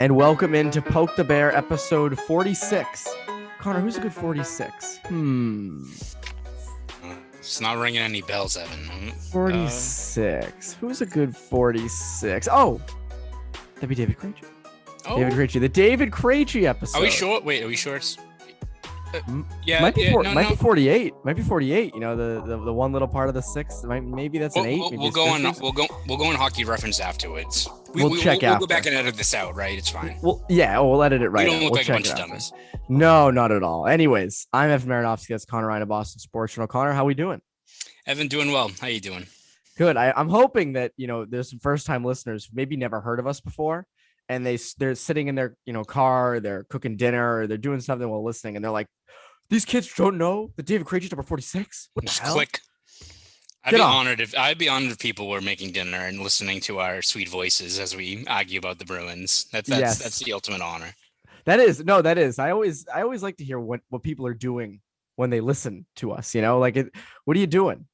and welcome into Poke the Bear episode 46. Connor, who's a good 46? It's not ringing any bells, Evan. 46. Who's a good 46? Oh, that'd be David Krejci. Oh. David Krejci. The David Krejci episode. Are we sure? Wait, are we sure it's... might be 48. Might be 48. You know, the one little part of the six. Maybe that's an 8. We'll go on hockey reference afterwards. We'll check We'll after. go back and edit this out, right? It's fine. We'll edit it right. We don't out. look We'll like a bunch of dummies. No, not at all. Anyways, I'm Evan Marinofski. That's Conor Ryan of Boston Sports Journal. Connor, how we doing? Evan, doing well. How you doing? Good. I'm hoping that, there's some first-time listeners who maybe never heard of us before, and they're sitting in their, car, they're cooking dinner, or they're doing something while listening, and they're like, these kids don't know that David Krejci number 46? What the hell? Click. I'd be honored if people were making dinner and listening to our sweet voices as we argue about the Bruins. That's the ultimate honor. That is. I always like to hear what people are doing when they listen to us. What are you doing?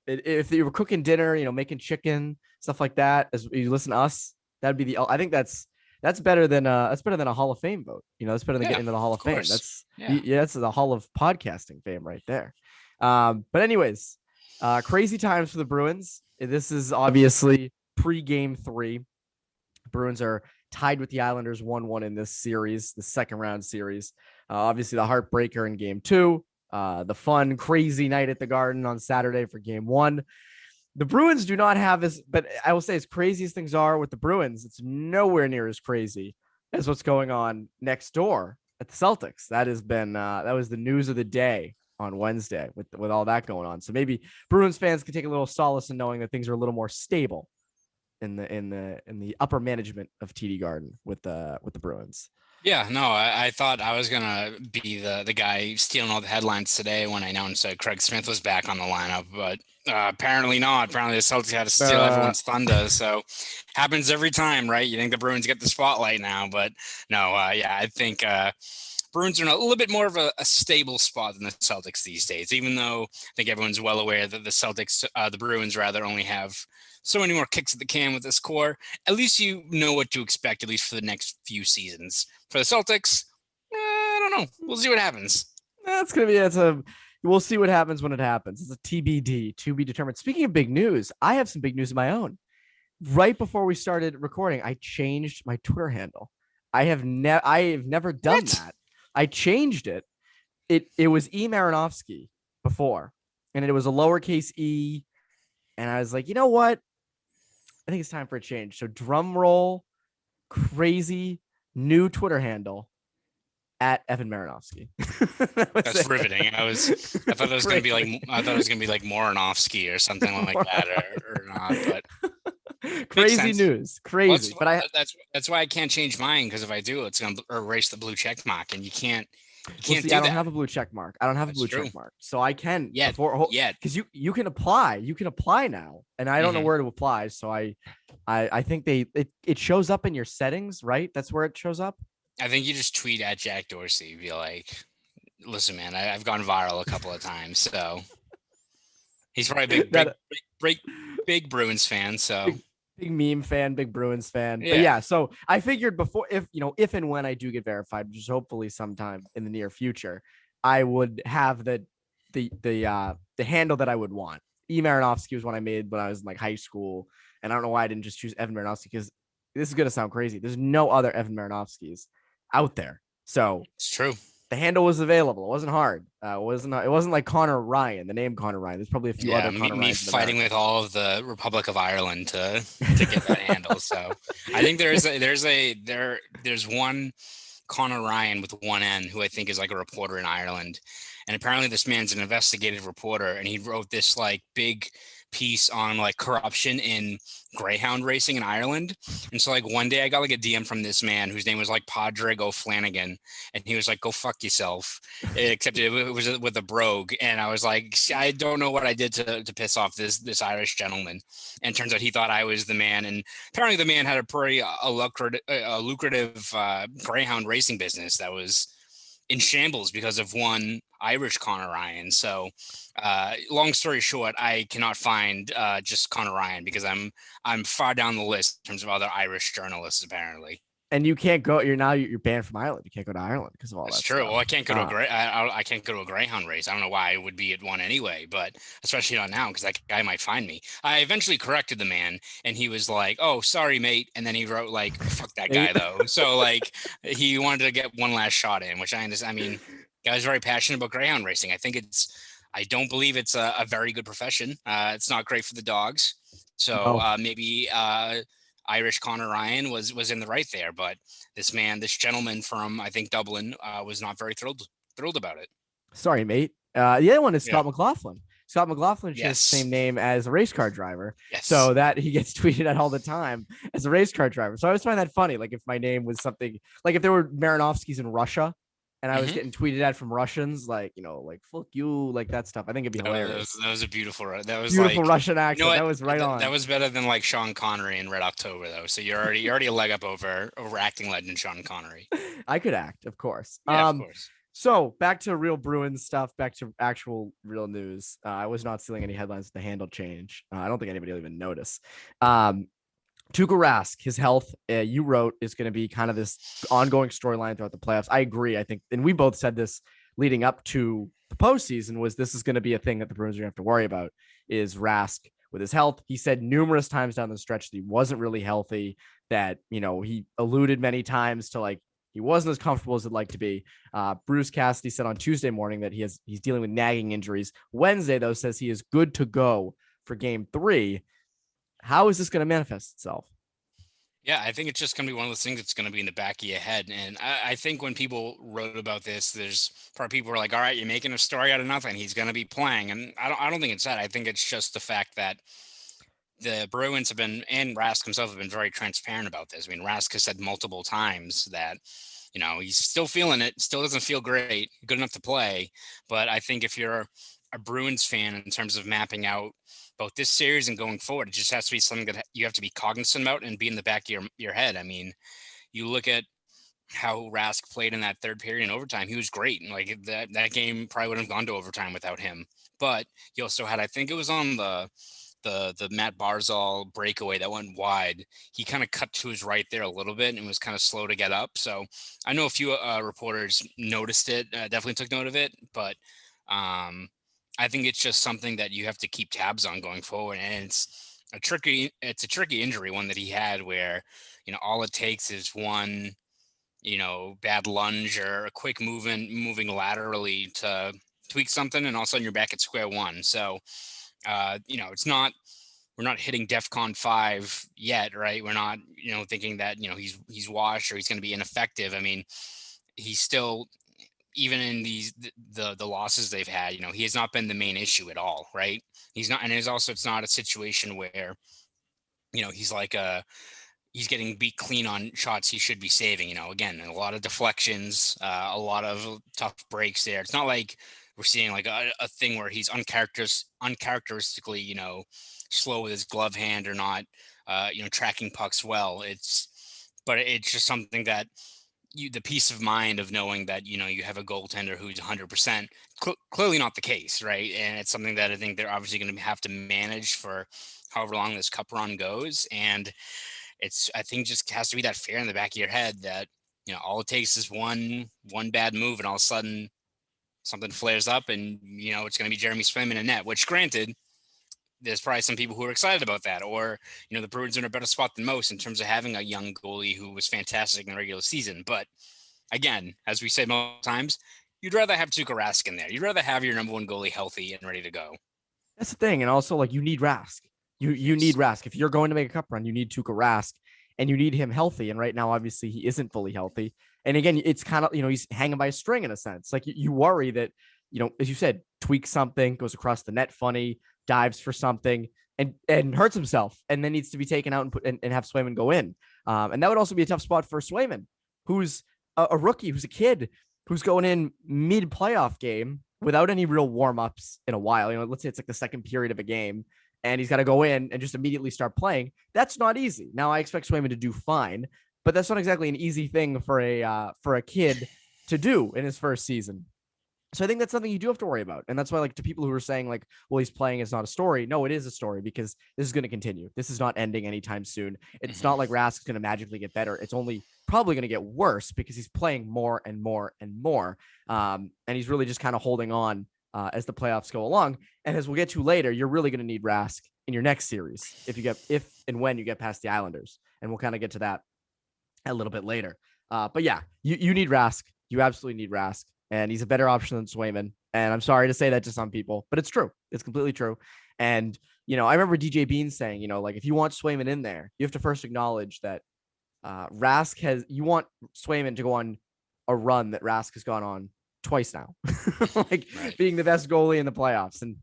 If you were cooking dinner, making chicken, stuff like that, as you listen to us, that'd be I think that's better than a Hall of Fame vote. That's better than getting into the Hall of Fame. That's the Hall of Podcasting fame right there. But anyways, crazy times for the Bruins. This is obviously pre-game 3. Bruins are tied with the Islanders 1-1 in this series, the second round series. Obviously the heartbreaker in game 2, the fun, crazy night at the Garden on Saturday for game 1. The Bruins do not have but I will say, as crazy as things are with the Bruins, it's nowhere near as crazy as what's going on next door at the Celtics. That was the news of the day on Wednesday with all that going on. So maybe Bruins fans can take a little solace in knowing that things are a little more stable in the upper management of TD Garden with the Bruins. Yeah, no, I thought I was gonna be the guy stealing all the headlines today when I announced that Craig Smith was back on the lineup, but apparently not. Apparently the Celtics had to steal everyone's thunder. So happens every time, right? You think the Bruins get the spotlight now, but no. I think Bruins are in a little bit more of a stable spot than the Celtics these days, even though I think everyone's well aware that the Bruins rather only have so many more kicks at the can with this core. At least you know what to expect, at least for the next few seasons. For the Celtics, I don't know. We'll see what happens. We'll see what happens when it happens. It's a TBD, to be determined. Speaking of big news, I have some big news of my own. Right before we started recording, I changed my Twitter handle. I have never done that. I changed it. It was E Marinofski before, and it was a lowercase e. And I was like, you know what? I think it's time for a change. So drum roll, crazy new Twitter handle at Evan Marinofski. That's riveting. I thought it was going to be like Marinofski or something like that, or not. But crazy news, crazy. Well, that's why I can't change mine, because if I do, it's going to erase the blue check mark, and you can't. I don't have a blue check mark. Check mark. So I can because you can apply. You can apply now, and I don't know where to apply. So I think it shows up in your settings, right? That's where it shows up. I think you just tweet at Jack Dorsey. Be like, listen, man, I've gone viral a couple of times, so he's probably a big Bruins fan. So. Big meme fan, big Bruins fan. But yeah, so I figured before, if and when I do get verified, which is hopefully sometime in the near future, I would have the handle that I would want. E Marinofski was one I made when I was in like high school, and I don't know why I didn't just choose Evan Marinofski, because this is gonna sound crazy. There's no other Evan Marinofskis out there, so it's true. The handle was available. It wasn't hard. It wasn't like Conor Ryan, the name Conor Ryan. There's probably a few other Conor Ryans. Me fighting with all of the Republic of Ireland to get that handle. So I think there's one Conor Ryan with one N who I think is like a reporter in Ireland, and apparently this man's an investigative reporter, and he wrote this like big piece on like corruption in greyhound racing in Ireland. And so like one day I got like a DM from this man whose name was like Padraig O'Flanagan, and he was like, go fuck yourself, except it was with a brogue. And I was like, I don't know what I did to piss off this Irish gentleman. And it turns out he thought I was the man, and apparently the man had a pretty lucrative greyhound racing business that was in shambles because of one Irish Conor Ryan. So long story short, I cannot find just Conor Ryan because I'm far down the list in terms of other Irish journalists, apparently. And you can't go. You're banned from Ireland. You can't go to Ireland because of all That's that true. stuff. Well, I can't go to I can't go to a Greyhound race. I don't know why I would be at one anyway, but especially not now because that guy might find me. I eventually corrected the man, and he was like, "Oh, sorry, mate," and then he wrote like, "Fuck that guy," though. So like, he wanted to get one last shot in, which I understand. I mean, guy's very passionate about Greyhound racing. I don't believe it's a very good profession. It's not great for the dogs. So No. maybe Irish Conor Ryan was in the right there, but this gentleman from I think Dublin was not very thrilled about it. Sorry, mate. The other one is Yeah. Scott McLaughlin. Scott McLaughlin shares the Yes. same name as a race car driver. Yes. So that he gets tweeted at all the time as a race car driver. So I always find that funny. Like if my name was something like if there were Marinofskis in Russia and I was getting tweeted at from Russians, like, like fuck you, like that stuff. I think it'd be hilarious. That was a beautiful. That was beautiful like, Russian accent. You know that was right on. That was better than like Sean Connery in Red October though. So you're already a leg up over acting legend Sean Connery. I could act, of course. Yeah, of course. So back to real Bruins stuff, back to actual real news. I was not stealing any headlines with the handle change. I don't think anybody will even notice. Tuukka Rask, his health, you wrote, is going to be kind of this ongoing storyline throughout the playoffs. I agree. I think, and we both said this leading up to the postseason, was this is going to be a thing that the Bruins are going to have to worry about is Rask with his health. He said numerous times down the stretch that he wasn't really healthy, that, he alluded many times to like, he wasn't as comfortable as he'd like to be. Bruce Cassidy said on Tuesday morning that he's dealing with nagging injuries. Wednesday, though, says he is good to go for Game 3. How is this going to manifest itself? Yeah, I think it's just going to be one of those things that's going to be in the back of your head. And I think when people wrote about this, there's probably people were like, all right, you're making a story out of nothing. He's going to be playing. And I don't think it's that. I think it's just the fact that the Bruins have been, and Rask himself have been very transparent about this. I mean, Rask has said multiple times that, he's still feeling it, still doesn't feel great, good enough to play. But I think if you're a Bruins fan in terms of mapping out both this series and going forward, it just has to be something that you have to be cognizant about and be in the back of your head. I mean, you look at how Rask played in that third period in overtime. He was great. And like that game probably wouldn't have gone to overtime without him. But he also had, I think it was on the Matt Barzal breakaway that went wide. He kind of cut to his right there a little bit and was kind of slow to get up. So I know a few reporters noticed it, definitely took note of it, but I think it's just something that you have to keep tabs on going forward. And it's a tricky injury, one that he had where, all it takes is one, bad lunge or a quick moving laterally to tweak something, and all of a sudden you're back at square one. So, we're not hitting DEFCON 5 yet, right? We're not, thinking that, he's washed or he's going to be ineffective. I mean, he's still, even in the losses they've had, he has not been the main issue at all, right? He's not, and it's not a situation where, he's like he's getting beat clean on shots he should be saving. Again, a lot of deflections, a lot of tough breaks there. It's not like we're seeing like a thing where he's uncharacteristically, slow with his glove hand or not, tracking pucks well. But it's just something that the peace of mind of knowing that, you have a goaltender who's 100%, clearly not the case, right? And it's something that I think they're obviously going to have to manage for however long this cup run goes. And I think just has to be that fear in the back of your head that, all it takes is one bad move and all of a sudden something flares up and, it's going to be Jeremy Swayman in net, which granted, there's probably some people who are excited about that, or, the Bruins are in a better spot than most in terms of having a young goalie who was fantastic in the regular season. But again, as we say multiple times, you'd rather have Tuukka Rask in there. You'd rather have your number one goalie healthy and ready to go. That's the thing. And also, like, you need Rask. You need Rask. If you're going to make a cup run, you need Tuukka Rask, and you need him healthy. And right now, obviously, he isn't fully healthy. And again, it's kind of, he's hanging by a string in a sense. Like you worry that, as you said, tweaks something, goes across the net funny, dives for something, and hurts himself, and then needs to be taken out and have Swayman go in. And that would also be a tough spot for Swayman, who's a rookie, who's a kid, who's going in mid-playoff game without any real warm-ups in a while. Let's say it's like the second period of a game, and he's got to go in and just immediately start playing. That's not easy. Now, I expect Swayman to do fine, but that's not exactly an easy thing for a kid to do in his first season. So I think that's something you do have to worry about. And that's why, like, to people who are saying, like, well, he's playing, it's not a story. No, it is a story because this is going to continue. This is not ending anytime soon. It's not like Rask is going to magically get better. It's only probably going to get worse because he's playing more and more and more. And he's really just kind of holding on as the playoffs go along. And as we'll get to later, you're really going to need Rask in your next series if and when you get past the Islanders. And we'll kind of get to that a little bit later. But yeah, you need Rask. You absolutely need Rask. And he's a better option than Swayman. And I'm sorry to say that to some people, but it's true. It's completely true. And, I remember DJ Bean saying, like, if you want Swayman in there, you have to first acknowledge that Rask you want Swayman to go on a run that Rask has gone on twice now, like Right. being the best goalie in the playoffs. And,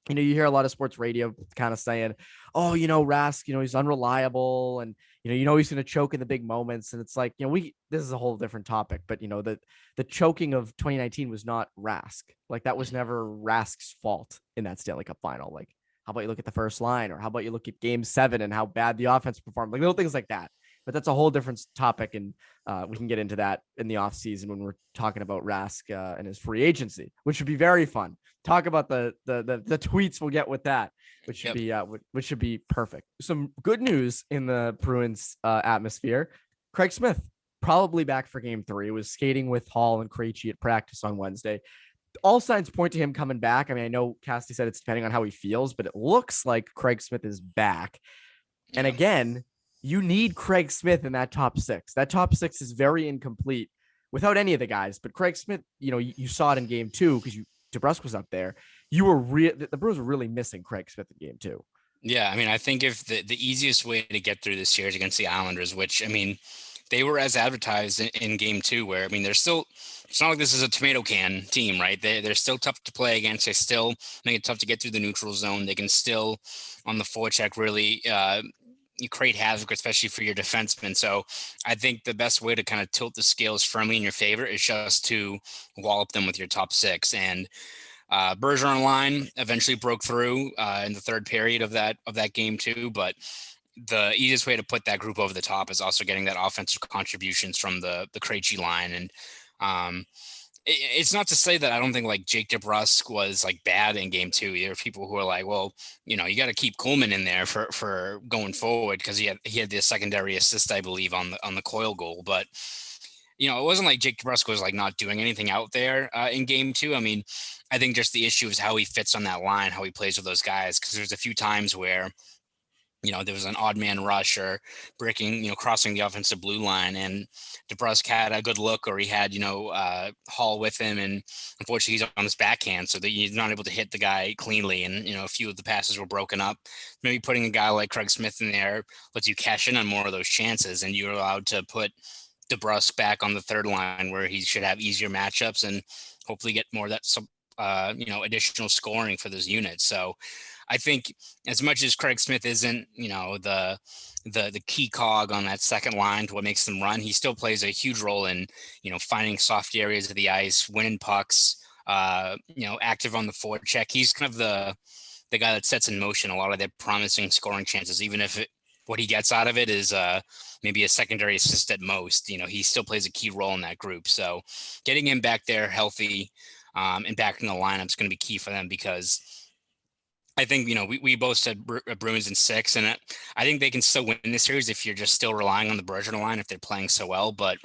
you hear a lot of sports radio kind of saying, oh, Rask, he's unreliable and, he's going to choke in the big moments. And it's like, this is a whole different topic, but the choking of 2019 was not Rask. Like that was never Rask's fault in that Stanley Cup final. Like, how about you look at the first line, or how about you look at game 7 and how bad the offense performed, like little things like that. But that's a whole different topic. And we can get into that in the off season when we're talking about Rask and his free agency, which should be very fun. Talk about the tweets we'll get with that, which should be perfect. Some good news in the Bruins atmosphere. Craig Smith probably back for game 3, was skating with Hall and Krejci at practice on Wednesday. All signs point to him coming back. I mean, I know Cassidy said it's depending on how he feels, but it looks like Craig Smith is back. Yeah. And again, you need Craig Smith in that top 6. That top 6 is very incomplete without any of the guys. But Craig Smith, you saw it in game 2 because DeBrusk was up there. The Bruins were really missing Craig Smith in game 2. Yeah, I mean, I think if the easiest way to get through this series against the Islanders, which, I mean, they were as advertised in game 2, where, I mean, it's not like this is a tomato can team, right? They're still tough to play against. They still make it tough to get through the neutral zone. They can still, on the forecheck, really you create havoc, especially for your defensemen. So I think the best way to kind of tilt the scales firmly in your favor is just to wallop them with your top 6. And Bergeron line eventually broke through in the third period of that game 2, but the easiest way to put that group over the top is also getting that offensive contributions from the Krejci line. And it's not to say that I don't think like Jake DeBrusk was like bad in game 2. There are people who are like, well, you got to keep Coleman in there for going forward because he had the secondary assist, I believe, on the Coyle goal. But it wasn't like Jake DeBrusk was like not doing anything out there in game 2. I mean, I think just the issue is how he fits on that line, how he plays with those guys, because there's a few times where there was an odd man rush or breaking, crossing the offensive blue line, and DeBrusk had a good look, or he had, Hall with him, and unfortunately he's on his backhand, so that he's not able to hit the guy cleanly, and a few of the passes were broken up. Maybe putting a guy like Craig Smith in there lets you cash in on more of those chances, and you're allowed to put DeBrusk back on the third line where he should have easier matchups and hopefully get more of that additional scoring for those units. So I think as much as Craig Smith isn't, the key cog on that second line to what makes them run, he still plays a huge role in, finding soft areas of the ice, winning pucks, active on the forecheck. He's kind of the guy that sets in motion a lot of their promising scoring chances, even if what he gets out of it is maybe a secondary assist at most. He still plays a key role in that group. So getting him back there healthy and back in the lineup is going to be key for them, because I think, we both said Bruins in 6, and I think they can still win this series if you're just still relying on the Bergeron line, if they're playing so well. But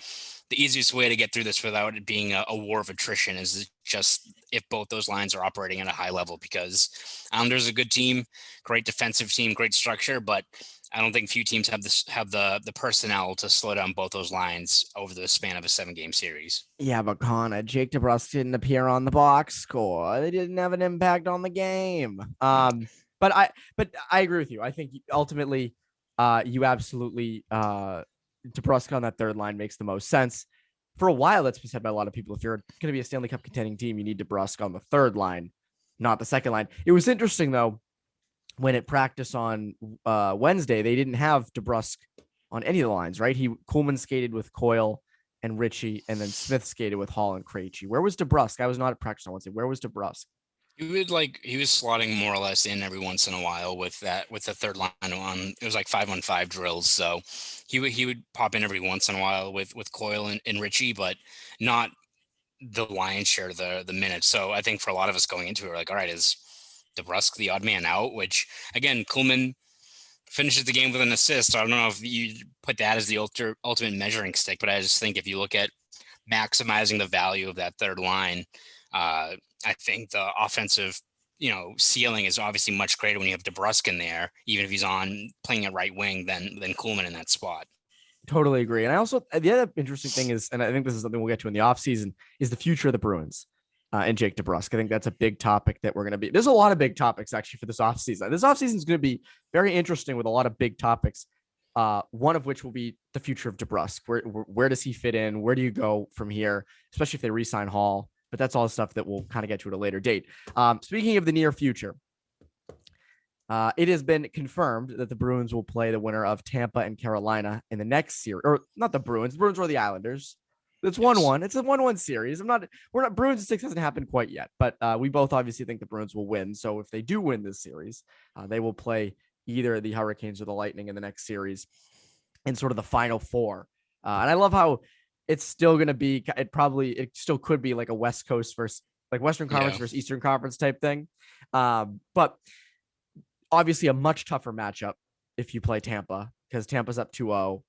the easiest way to get through this without it being a war of attrition is just if both those lines are operating at a high level, because Islanders are a good team, great defensive team, great structure, but I don't think few teams have the personnel to slow down both those lines over the span of a 7-game series. Yeah, but Connor, Jake DeBrusk didn't appear on the box score. They didn't have an impact on the game. But I agree with you. I think ultimately, you absolutely DeBrusk on that third line makes the most sense. For a while, that's been said by a lot of people. If you're going to be a Stanley Cup contending team, you need DeBrusk on the third line, not the second line. It was interesting though, when at practice on Wednesday, they didn't have DeBrusk on any of the lines, right? Coleman skated with Coyle and Ritchie, and then Smith skated with Hall and Krejci. Where was DeBrusk? I was not at practice on Wednesday. Where was DeBrusk? He was slotting more or less in every once in a while with the third line on. It was like 5-on-5 drills, so he would pop in every once in a while with Coyle and Ritchie, but not the lion's share of the minutes. So I think for a lot of us going into it, we're like, all right, is DeBrusk the odd man out? Which again, Kuhlman finishes the game with an assist. I don't know if you put that as the ultimate measuring stick, but I just think if you look at maximizing the value of that third line, I think the offensive, ceiling is obviously much greater when you have DeBrusk in there, even if he's on playing at right wing than Kuhlman in that spot. Totally agree. And I also, the other interesting thing is, and I think this is something we'll get to in the offseason, is the future of the Bruins and Jake DeBrusk. I think that's a big topic that we're going to be, there's a lot of big topics actually for this offseason. This offseason is going to be very interesting with a lot of big topics. One of which will be the future of DeBrusk. Where does he fit in? Where do you go from here? Especially if they re-sign Hall. But that's all the stuff that we'll kind of get to at a later date. Speaking of the near future, it has been confirmed that the Bruins will play the winner of Tampa and Carolina in the next series, or not the Bruins. The Bruins or the Islanders. It's 1-1. It's a 1-1 series. We're not Bruins 6 hasn't happened quite yet, but we both obviously think the Bruins will win. So if they do win this series, they will play either the Hurricanes or the Lightning in the next series in sort of the final four. And I love how it's still going to be, it still could be like a West Coast versus like Western Conference versus Eastern Conference type thing. But obviously a much tougher matchup if you play Tampa, because Tampa's up 2-0.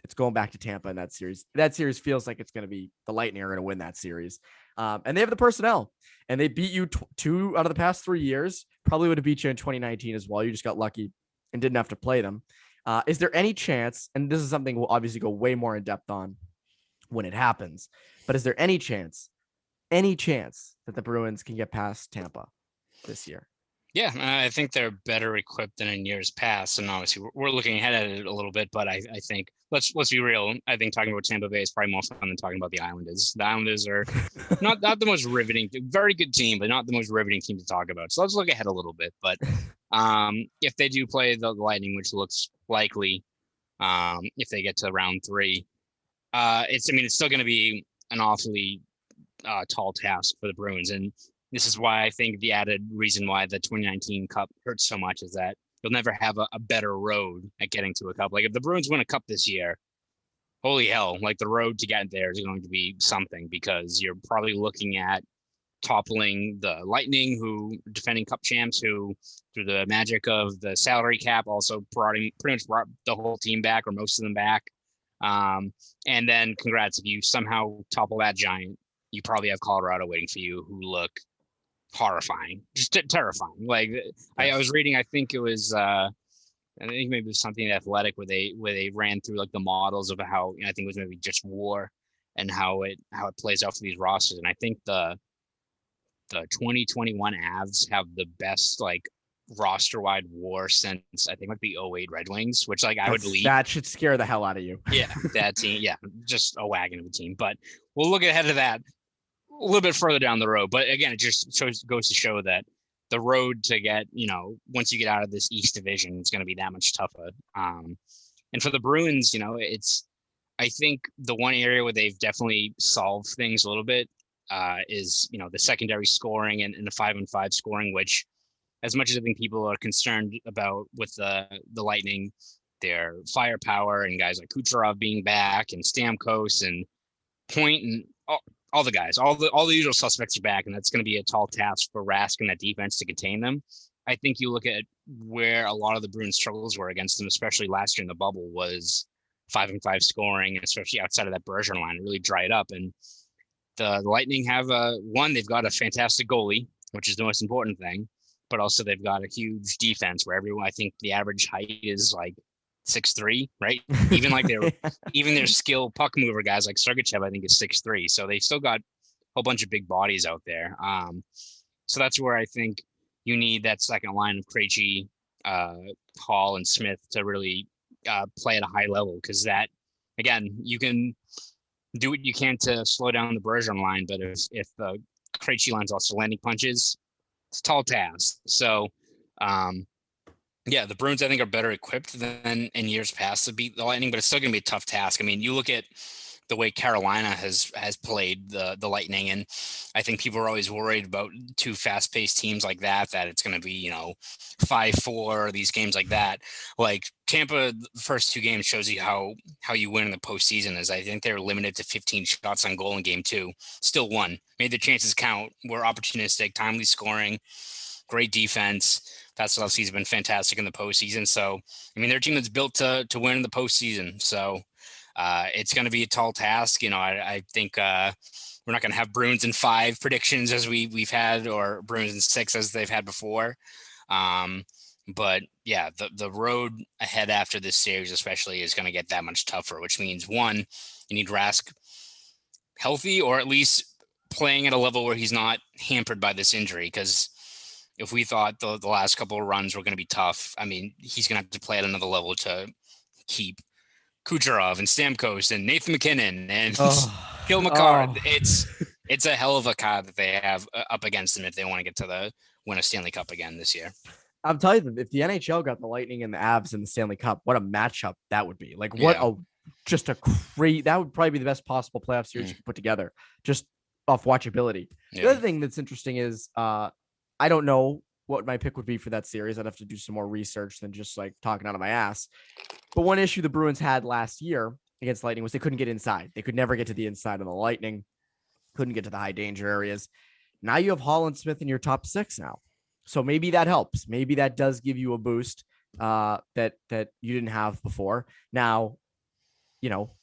It's going back to Tampa in that series. That series feels like it's going to be the Lightning are going to win that series. And they have the personnel, and they beat you 2 out of the past 3 years. Probably would have beat you in 2019 as well. You just got lucky and didn't have to play them. Is there any chance, and this is something we'll obviously go way more in depth on when it happens, but is there any chance that the Bruins can get past Tampa this year? Yeah, I think they're better equipped than in years past, and obviously we're looking ahead at it a little bit. But I think let's be real. I think talking about Tampa Bay is probably more fun than talking about the Islanders. The Islanders are not the most riveting, very good team, but not the most riveting team to talk about. So let's look ahead a little bit. But if they do play the Lightning, which looks likely, if they get to round 3, it's still going to be an awfully tall task for the Bruins. And this is why I think the added reason why the 2019 Cup hurts so much is that you'll never have a better road at getting to a Cup. Like if the Bruins win a Cup this year, holy hell, like the road to get there is going to be something, because you're probably looking at toppling the Lightning, who defending Cup champs, who through the magic of the salary cap also pretty much brought the whole team back, or most of them back. And then congrats if you somehow topple that giant. You probably have Colorado waiting for you, who look horrifying, just terrifying. Like I was reading, I think it was I think maybe it was something Athletic where they ran through like the models of how, I think it was maybe just WAR and how it plays out for these rosters. And I think the 2021 Avs have the best like roster wide WAR since I think like the 08 Red Wings, which like I would believe that should scare the hell out of you. Yeah, that team, yeah, just a wagon of a team. But we'll look ahead to that a little bit further down the road. But again, it just goes to show that the road to get, once you get out of this East Division, it's going to be that much tougher. And for the Bruins, I think the one area where they've definitely solved things a little bit is, the secondary scoring and the 5-on-5 scoring, which as much as I think people are concerned about with the Lightning, their firepower and guys like Kucherov being back and Stamkos and Point and all the guys, all the usual suspects are back, and that's going to be a tall task for Rask and that defense to contain them. I think you look at where a lot of the Bruins struggles were against them, especially last year in the bubble, was 5-on-5 scoring, and especially outside of that Bergeron line, it really dried up. And the Lightning have they've got a fantastic goalie, which is the most important thing, but also they've got a huge defense where everyone, I think the average height is like 6'3", right? Even like even their skill puck mover guys like Sergachev, I think is 6'3". So they still got a whole bunch of big bodies out there. So that's where I think you need that second line of Krejci, Hall, and Smith to really play at a high level, because that, again, you can do what you can to slow down the Bergeron line, but if the Krejci line's also landing punches, it's a tall task. So yeah, the Bruins, I think, are better equipped than in years past to beat the Lightning, but it's still going to be a tough task. I mean, you look at the way Carolina has played the Lightning. And I think people are always worried about two fast-paced teams like that it's going to be, 5-4, these games like that. Like Tampa, the first two games shows you how you win in the postseason is I think they're limited to 15 shots on goal in game 2. Still won. Made the chances count. Were opportunistic, timely scoring, great defense. Vasilevsky's been fantastic in the postseason. So, I mean, they're a team that's built to win in the postseason. So it's going to be a tall task. I think we're not going to have Bruins in 5 predictions as we've had, or Bruins in 6 as they've had before. But yeah, the road ahead after this series especially is going to get that much tougher, which means, one, you need Rask healthy, or at least playing at a level where he's not hampered by this injury. Because if we thought the last couple of runs were going to be tough, I mean, he's going to have to play at another level to keep Kucherov and Stamkos and Nathan McKinnon and Gil McCarr. It's a hell of a card that they have up against them if they want to get to win a Stanley Cup again this year. I'm telling you, if the NHL got the Lightning and the Avs in the Stanley Cup, what a matchup that would be. Like, that would probably be the best possible playoff series you could put together, just off watchability. Yeah. The other thing that's interesting is I don't know what my pick would be for that series. I'd have to do some more research than just like talking out of my ass. But one issue the Bruins had last year against Lightning was they couldn't get inside. They could never get to the inside of the Lightning, couldn't get to the high danger areas. Now you have Holland Smith in your top 6 now. So maybe that helps. Maybe that does give you a boost that you didn't have before. Now,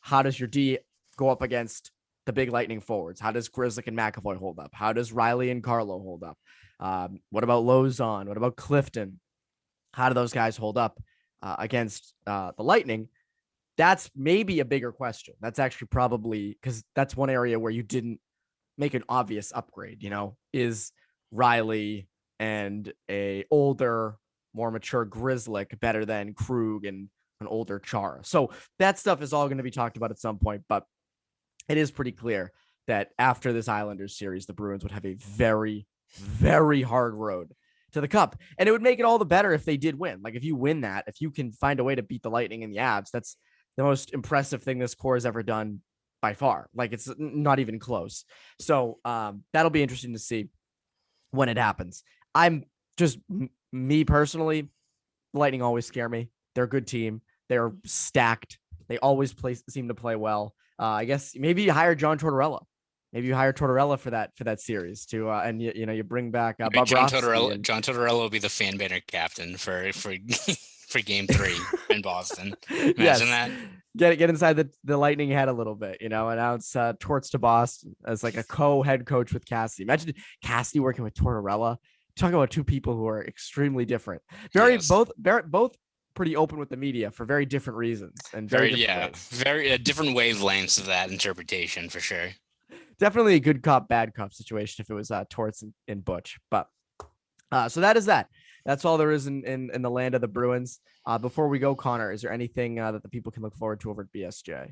how does your D go up against the big Lightning forwards? How does Grzelcyk and McAvoy hold up? How does Riley and Carlo hold up? What about Lozon? What about Clifton? How do those guys hold up against the Lightning? That's maybe a bigger question. That's actually probably, because that's one area where you didn't make an obvious upgrade, is Riley and a older, more mature Grzelcyk better than Krug and an older Chara. So that stuff is all going to be talked about at some point, but it is pretty clear that after this Islanders series, the Bruins would have a very, very hard road to the Cup. And it would make it all the better if they did win. Like, if you win that, if you can find a way to beat the Lightning and the Avs, that's the most impressive thing this core has ever done by far. Like, it's not even close. So that'll be interesting to see when it happens. I'm just, me personally, the Lightning always scare me. They're a good team. They're stacked. They always seem to play well. I guess maybe you hire John Tortorella. Maybe you hire Tortorella for that series too, and you bring back Bob John Tortorella. John Tortorella will be the fan banner captain for for Game 3 in Boston. Imagine that. Get inside the Lightning head a little bit, announce Torts to Boston as like a co-head coach with Cassidy. Imagine Cassidy working with Tortorella. Talk about two people who are extremely different. Both pretty open with the media for very different reasons and very different wavelengths of that interpretation for sure. Definitely a good cop, bad cop situation if it was Torts and Butch. But so that is that. That's all there is in the land of the Bruins. Before we go, Connor, is there anything that the people can look forward to over at BSJ?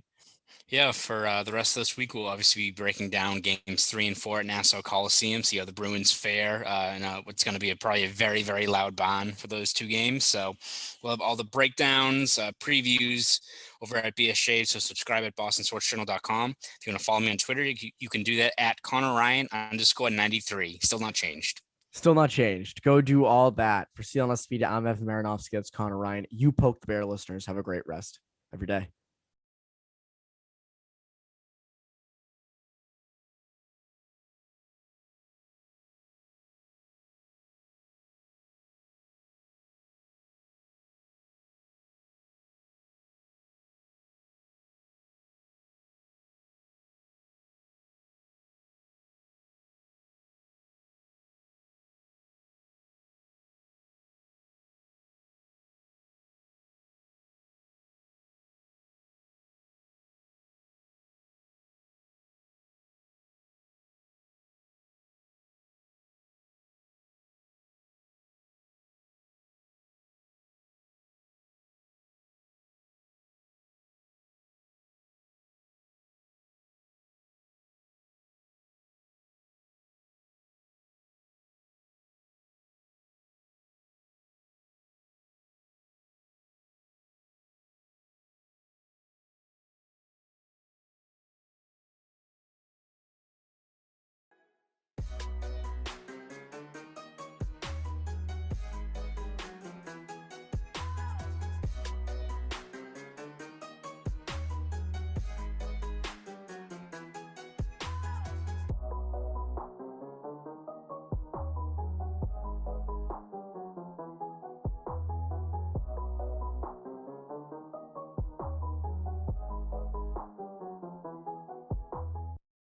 Yeah, for the rest of this week, we'll obviously be breaking down games 3 and 4 at Nassau Coliseum, see how the Bruins fare, and what's going to be probably a very, very loud bond for those 2 games. So we'll have all the breakdowns, previews over at BSJ, so subscribe at bostonsportsjournal.com. If you want to follow me on Twitter, you can do that at ConnorRyan_93. Still not changed. Still not changed. Go do all that. For CLNS Media, I'm Evan Marinofski. That's Conor Ryan. You poke the bear, listeners. Have a great rest of your day.